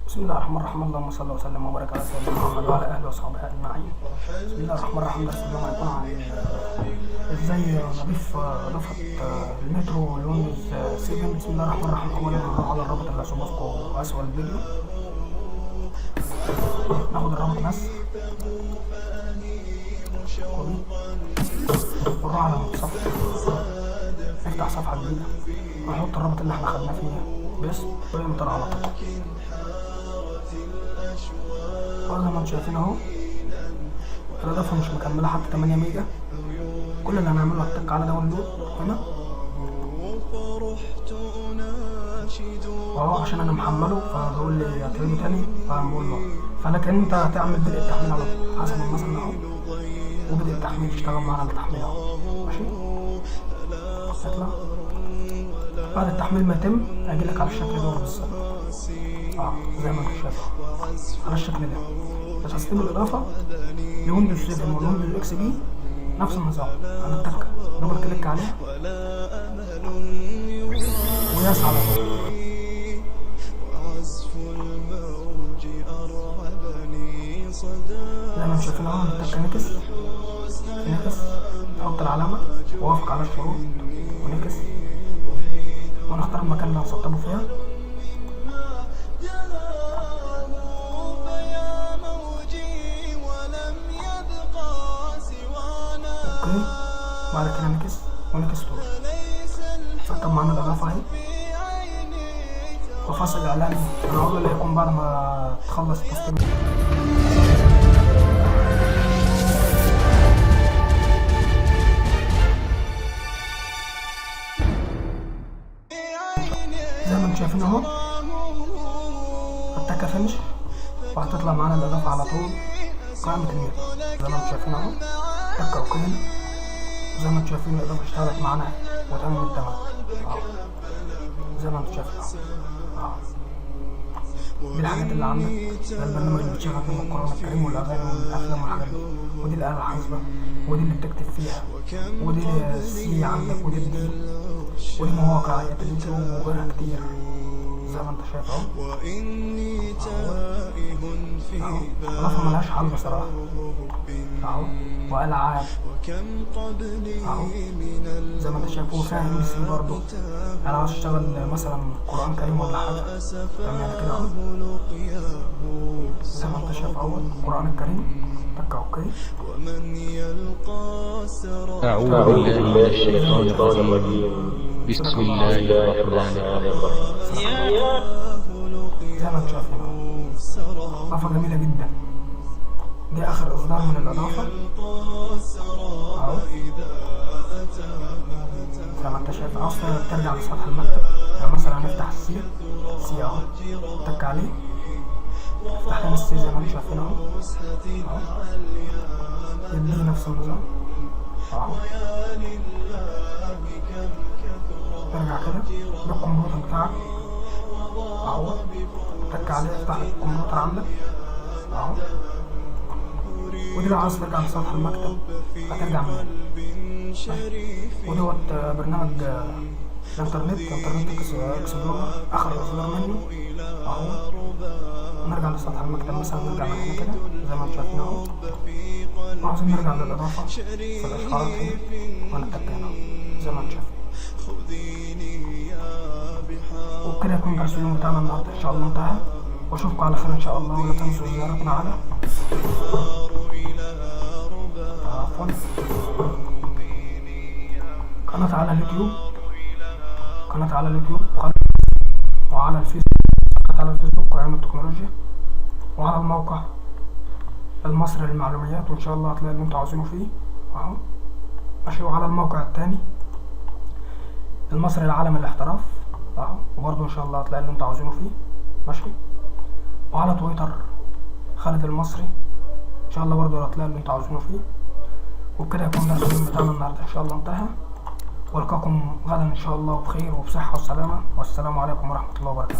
بسم الله الرحمن الرحيم. اللهم صل وسلم وبارك على سيدنا محمد وعلى اهله وصحبه اجمعين. بسم الله الرحمن الرحيم. درس اليوم هيكون عن ازاي نضيف اضافه المترو لويندوز 7. بسم الله الرحمن الرحيم. اولا هنروح على الرابط اللي هسيبه اسفل الفيديو، ناخد الرابط نسخ ونروح على الصفحه، نفتح صفحه جديده ونحط الرابط اللي احنا خدناه فيها بس وينطر على طول. زي ما انتم شايفين اهو الاضافه مش مكمله حتى 8 ميجا. كل اللي هنعمله هتك على داونلود هنا اهو عشان انا محمله، فبقول لي هتعمله تاني فبقول له، فلكن انت هتعمل بدء التحميل على طول حسب المثل اهو، وبدء التحميل يشتغل معانا التحميل اهو. ماشي، هتطلع بعد التحميل ما يتم هيجيلك على الشكل ده بالظبط زي ما انت شايف على الشكل ده. تسليم الاضافه لويندوز 7 والويندوز اكس بي نفس النظام، هنتك دبل كليك عليها وياس على طول. زي ما انتم شايفين اهو هنتك نكس نحط العلامه ووافق على الشروط ونكس ونختار المكان اللي هنسطبه فيها. اوكي، بعد كده نكس ونكس طول. سطب معانا الاضافه اهي، وفصل اعلاني هنقول اللي هيكون بعد ما تخلص التسطيب. زي ما انتم شايفين اهو التكه فينش، وهتطلع معانا الاضافه على طول قائمه النت. زي ما انتم شايفين اهو تكه اوكي. زي ما انتم شايفين الاضافه اشتغلت معانا وتمام التمام زي ما انتم شايفين اهو. دي الحاجات اللي عندك، ده البرنامج اللي بتشغل فيه القرآن الكريم والاغاني والافلام والحاجات دي، ودي الاله الحاسبه، ودي اللي بتكتب فيها، ودي السي عندك، ودي الدي، ودي مواقع اليوتيوب وغيرها كتير زي ما انت شايف اهو. اضافه ملهاش حل بصراحه اهو، والعاب اهو زي ما انت شايف. وفيها ام سي برضه، انا عاوز اشتغل مثلا قرآن كريم ولا حاجه تعمل كده اهو زي ما انت شايف اهو القرآن الكريم تك اوكي. أعوذ بالله من الشيطان الرجيم. بسم الله الرحمن الرحيم. زي ما انتم شايفين اهو اضافه جميله جدا. دي اخر اصدار من الاضافه اهو زي ما انت شايف. عاوز ترجع لسطح المكتب، يعني مثلا هنفتح السي اهو تك عليه، افتح لنا السي زي ما انتم شايفين اهو يديه نفس النظام اهو. ترجع كده بالكمبيوتر بتاعك اهو تك عليه، افتح الكمبيوتر عندك اهو. ودي لو عاوز ترجع لسطح المكتب هترجع منين. ودوت برنامج الانترنت اكسبلورر اخر اصدار منه اهو. نرجع لسطح المكتب مثلا، نرجع من هنا كده زي ما انتم شايفين اهو. وعاوزين نرجع للاضافه في الاشعارات هنا ونتك هنا زي ما انتم شايفين. وبكده يكون درس اليوم بتاعنا النهارده ان شاء الله انتهى، واشوفكم على خير ان شاء الله. ولا تنسوا زيارتنا على قناة على اليوتيوب، وعلى الفيسبوك وعلم التكنولوجيا، وعلى الموقع المصري للمعلومات، وان شاء الله هتلاقي اللي انتوا عاوزينه فيه اهو ماشي. وعلى الموقع التاني المصري لعالم الاحتراف اهو، وبرضه ان شاء الله هتلاقي اللي انتوا عاوزينه فيه ماشي. وعلى تويتر خالد المصري ان شاء الله برضه هتلاقي اللي انتوا عاوزينه فيه. وبكده يكون درس اليوم بتاعنا النهارده ان شاء الله انتهى، والقاكم غدا ان شاء الله بخير وبصحه وسلامه، والسلام عليكم ورحمه الله وبركاته.